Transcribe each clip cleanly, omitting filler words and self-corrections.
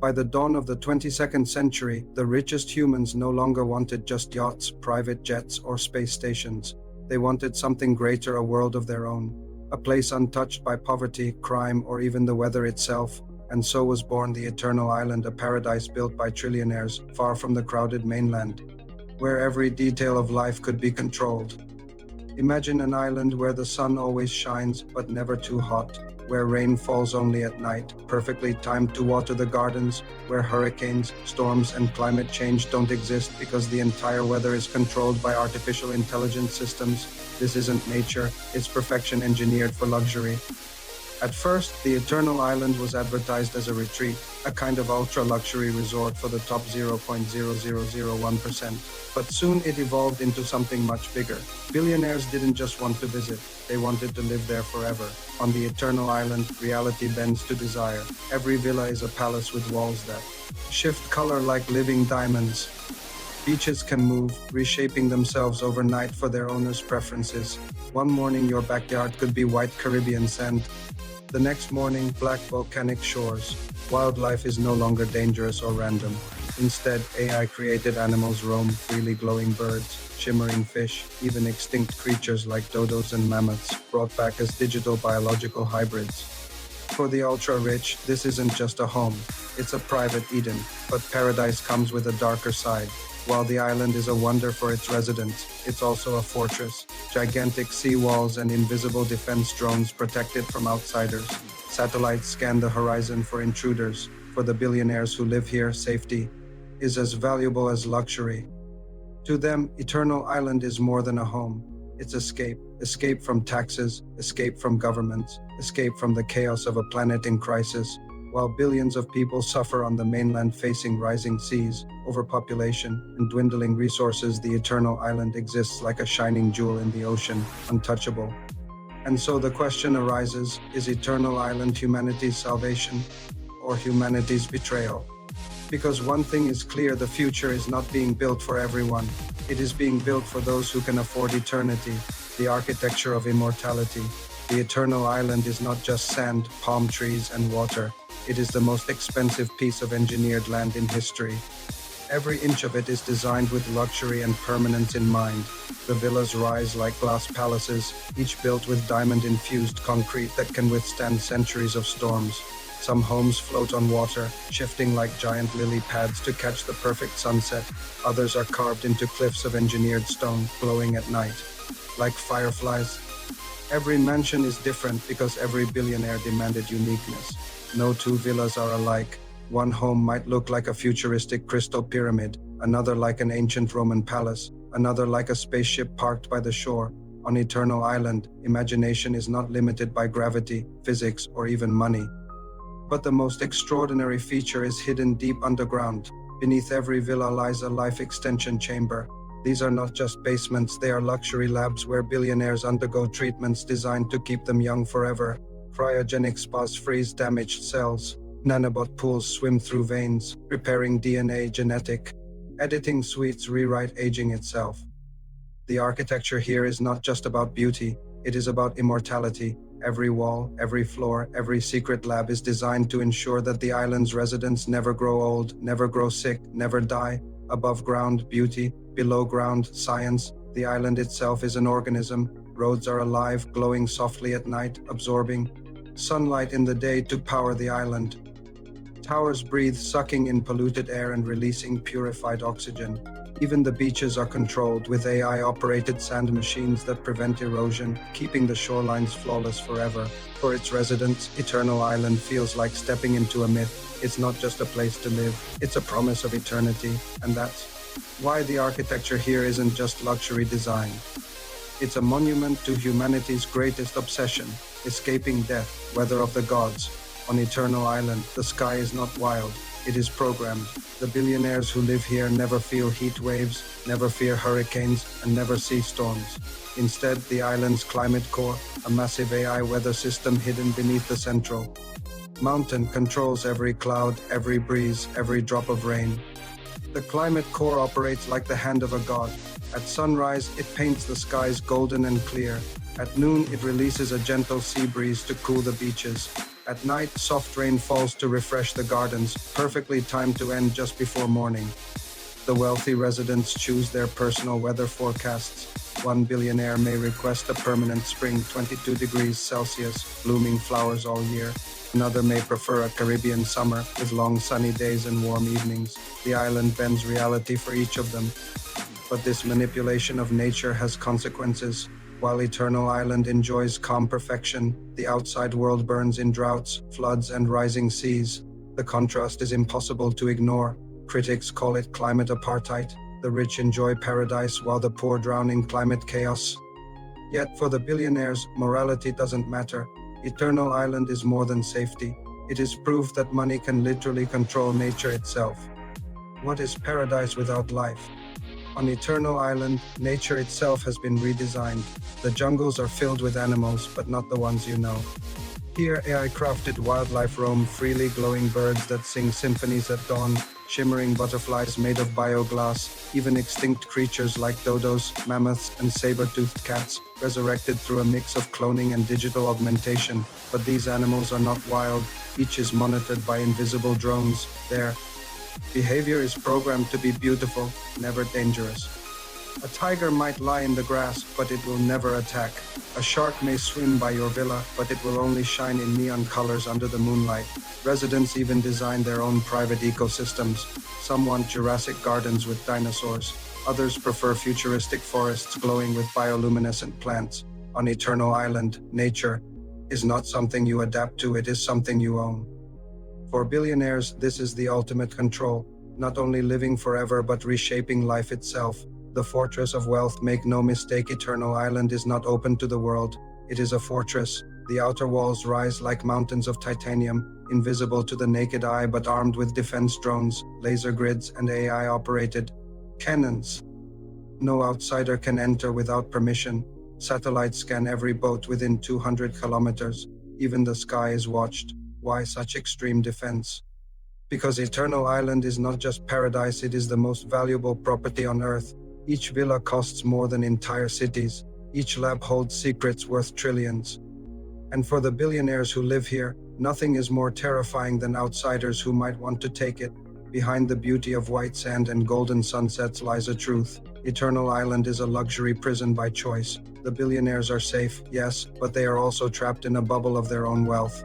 By the dawn of the 22nd century, the richest humans no longer wanted just yachts, private jets, or space stations. They wanted something greater, a world of their own, a place untouched by poverty, crime, or even the weather itself. And so was born the Eternal Island, a paradise built by trillionaires, far from the crowded mainland, where every detail of life could be controlled. Imagine an island where the sun always shines, but never too hot, where rain falls only at night, perfectly timed to water the gardens, where hurricanes, storms, and climate change don't exist because the entire weather is controlled by artificial intelligence systems. This isn't nature, it's perfection engineered for luxury. At first, the Eternal Island was advertised as a retreat, a kind of ultra-luxury resort for the top 0.0001%. But soon it evolved into something much bigger. Billionaires didn't just want to visit, they wanted to live there forever. On the Eternal Island, reality bends to desire. Every villa is a palace with walls that shift color like living diamonds. Beaches can move, reshaping themselves overnight for their owners' preferences. One morning your backyard could be white Caribbean sand. The next morning, black volcanic shores. Wildlife is no longer dangerous or random. Instead, AI-created animals roam freely, glowing birds, shimmering fish, even extinct creatures like dodos and mammoths, brought back as digital biological hybrids. For the ultra-rich, this isn't just a home. It's a private Eden, but paradise comes with a darker side. While the island is a wonder for its residents, it's also a fortress. Gigantic seawalls and invisible defense drones protect it from outsiders. Satellites scan the horizon for intruders. For the billionaires who live here, safety is as valuable as luxury. To them, Eternal Island is more than a home. It's escape. Escape from taxes, escape from governments, escape from the chaos of a planet in crisis. While billions of people suffer on the mainland facing rising seas, overpopulation, and dwindling resources, the Eternal Island exists like a shining jewel in the ocean, untouchable. And so the question arises, is Eternal Island humanity's salvation or humanity's betrayal? Because one thing is clear, the future is not being built for everyone. It is being built for those who can afford eternity, the architecture of immortality. The Eternal Island is not just sand, palm trees, and water. It is the most expensive piece of engineered land in history. Every inch of it is designed with luxury and permanence in mind. The villas rise like glass palaces, each built with diamond-infused concrete that can withstand centuries of storms. Some homes float on water, shifting like giant lily pads to catch the perfect sunset. Others are carved into cliffs of engineered stone, glowing at night, like fireflies. Every mansion is different because every billionaire demanded uniqueness. No two villas are alike. One home might look like a futuristic crystal pyramid, another like an ancient Roman palace, another like a spaceship parked by the shore. On Eternal Island, imagination is not limited by gravity, physics, or even money. But the most extraordinary feature is hidden deep underground. Beneath every villa lies a life extension chamber. These are not just basements, they are luxury labs where billionaires undergo treatments designed to keep them young forever. Cryogenic spas freeze damaged cells. Nanobot pools swim through veins, repairing DNA genetic. Editing suites rewrite aging itself. The architecture here is not just about beauty, it is about immortality. Every wall, every floor, every secret lab is designed to ensure that the island's residents never grow old, never grow sick, never die. Above ground, beauty. Below ground, science. The island itself is an organism. Roads are alive, glowing softly at night, absorbing sunlight in the day to power the island. Towers breathe, sucking in polluted air and releasing purified oxygen. Even the beaches are controlled with AI-operated sand machines that prevent erosion, keeping the shorelines flawless forever. For its residents, Eternal Island feels like stepping into a myth. It's not just a place to live, it's a promise of eternity, and that's why the architecture here isn't just luxury design. It's a monument to humanity's greatest obsession, escaping death, weather of the gods. On Eternal Island, the sky is not wild, it is programmed. The billionaires who live here never feel heat waves, never fear hurricanes, and never see storms. Instead, the island's climate core, a massive AI weather system hidden beneath the central mountain, controls every cloud, every breeze, every drop of rain. The climate core operates like the hand of a god. At sunrise, it paints the skies golden and clear. At noon, it releases a gentle sea breeze to cool the beaches. At night, soft rain falls to refresh the gardens, perfectly timed to end just before morning. The wealthy residents choose their personal weather forecasts. One billionaire may request a permanent spring, 22 degrees Celsius, blooming flowers all year. Another may prefer a Caribbean summer with long sunny days and warm evenings. The island bends reality for each of them. But this manipulation of nature has consequences. While Eternal Island enjoys calm perfection, the outside world burns in droughts, floods, and rising seas. The contrast is impossible to ignore. Critics call it climate apartheid. The rich enjoy paradise while the poor drown in climate chaos. Yet for the billionaires, morality doesn't matter. Eternal Island is more than safety. It is proof that money can literally control nature itself. What is paradise without life? On Eternal Island, nature itself has been redesigned. The jungles are filled with animals, but not the ones you know. Here, AI-crafted wildlife roam freely, glowing birds that sing symphonies at dawn, shimmering butterflies made of bioglass, even extinct creatures like dodos, mammoths, and saber-toothed cats, resurrected through a mix of cloning and digital augmentation. But these animals are not wild. Each is monitored by invisible drones. Their behavior is programmed to be beautiful, never dangerous. A tiger might lie in the grass, but it will never attack. A shark may swim by your villa, but it will only shine in neon colors under the moonlight. Residents even design their own private ecosystems. Some want Jurassic gardens with dinosaurs. Others prefer futuristic forests glowing with bioluminescent plants. On Eternal Island, nature is not something you adapt to, it is something you own. For billionaires, this is the ultimate control, not only living forever but reshaping life itself. The fortress of wealth, make no mistake, Eternal Island is not open to the world. It is a fortress. The outer walls rise like mountains of titanium, invisible to the naked eye but armed with defense drones, laser grids, and AI-operated cannons. No outsider can enter without permission. Satellites scan every boat within 200 kilometers. Even the sky is watched. Why such extreme defense? Because Eternal Island is not just paradise, it is the most valuable property on Earth. Each villa costs more than entire cities. Each lab holds secrets worth trillions. And for the billionaires who live here, nothing is more terrifying than outsiders who might want to take it. Behind the beauty of white sand and golden sunsets lies a truth. Eternal Island is a luxury prison by choice. The billionaires are safe, yes, but they are also trapped in a bubble of their own wealth.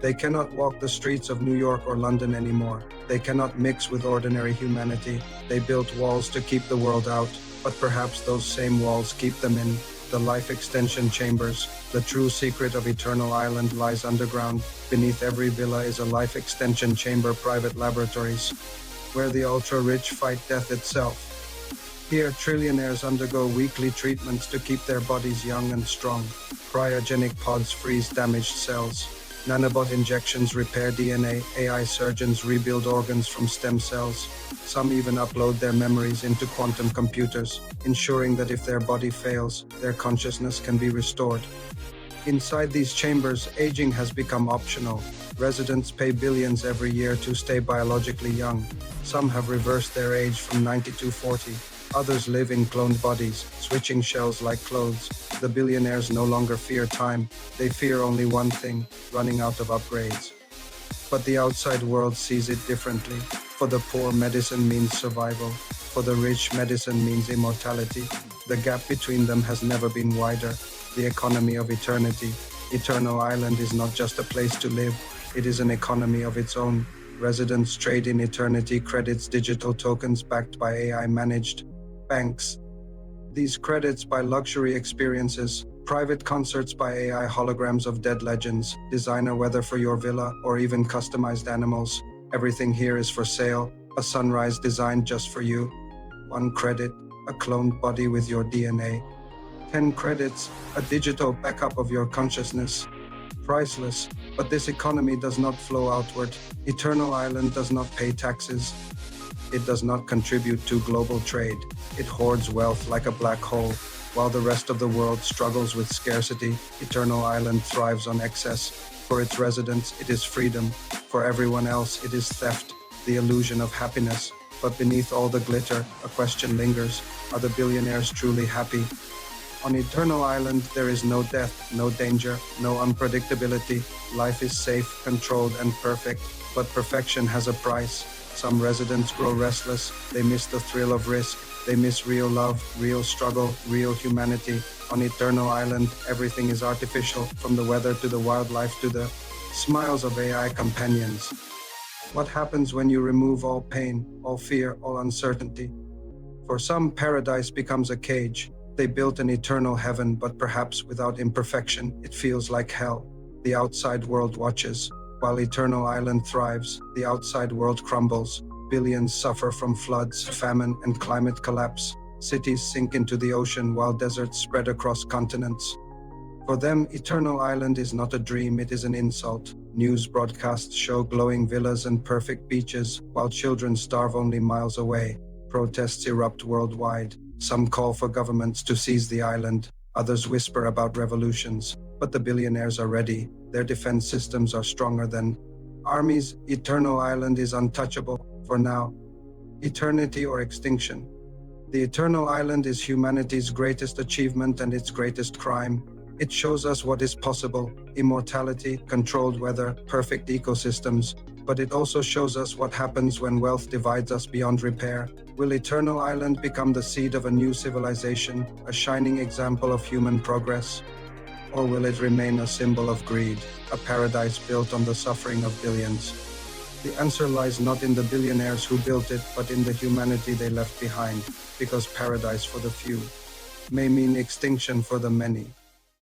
They cannot walk the streets of New York or London anymore. They cannot mix with ordinary humanity. They built walls to keep the world out, but perhaps those same walls keep them in. The life extension chambers. The true secret of Eternal Island lies underground. Beneath every villa is a life extension chamber, private laboratories, where the ultra-rich fight death itself. Here, trillionaires undergo weekly treatments to keep their bodies young and strong. Cryogenic pods freeze damaged cells. Nanobot injections repair DNA, AI surgeons rebuild organs from stem cells. Some even upload their memories into quantum computers, ensuring that if their body fails, their consciousness can be restored. Inside these chambers, aging has become optional. Residents pay billions every year to stay biologically young. Some have reversed their age from 90 to 40. Others live in cloned bodies, switching shells like clothes. The billionaires no longer fear time. They fear only one thing: running out of upgrades. But the outside world sees it differently. For the poor, medicine means survival. For the rich, medicine means immortality. The gap between them has never been wider. The economy of eternity. Eternal Island is not just a place to live. It is an economy of its own. Residents trade in eternity credits, digital tokens backed by AI-managed banks. These credits buy luxury experiences, private concerts by AI, holograms of dead legends, designer weather for your villa, or even customized animals. Everything here is for sale, a sunrise designed just for you. 1 credit, a cloned body with your DNA. 10 credits, a digital backup of your consciousness. Priceless, but this economy does not flow outward. Eternal Island does not pay taxes. It does not contribute to global trade. It hoards wealth like a black hole. While the rest of the world struggles with scarcity, Eternal Island thrives on excess. For its residents, it is freedom. For everyone else, it is theft, the illusion of happiness. But beneath all the glitter, a question lingers. Are the billionaires truly happy? On Eternal Island, there is no death, no danger, no unpredictability. Life is safe, controlled, and perfect, but perfection has a price. Some residents grow restless, they miss the thrill of risk, they miss real love, real struggle, real humanity. On Eternal Island, everything is artificial, from the weather to the wildlife to the smiles of AI companions. What happens when you remove all pain, all fear, all uncertainty? For some, paradise becomes a cage. They built an eternal heaven, but perhaps without imperfection, it feels like hell. The outside world watches. While Eternal Island thrives, the outside world crumbles. Billions suffer from floods, famine, and climate collapse. Cities sink into the ocean while deserts spread across continents. For them, Eternal Island is not a dream, it is an insult. News broadcasts show glowing villas and perfect beaches, while children starve only miles away. Protests erupt worldwide. Some call for governments to seize the island. Others whisper about revolutions. But the billionaires are ready. Their defense systems are stronger than armies. Eternal Island is untouchable for now. Eternity or extinction. The Eternal Island is humanity's greatest achievement and its greatest crime. It shows us what is possible: immortality, controlled weather, perfect ecosystems. But it also shows us what happens when wealth divides us beyond repair. Will Eternal Island become the seed of a new civilization, a shining example of human progress? Or will it remain a symbol of greed, a paradise built on the suffering of billions? The answer lies not in the billionaires who built it, but in the humanity they left behind, because paradise for the few may mean extinction for the many.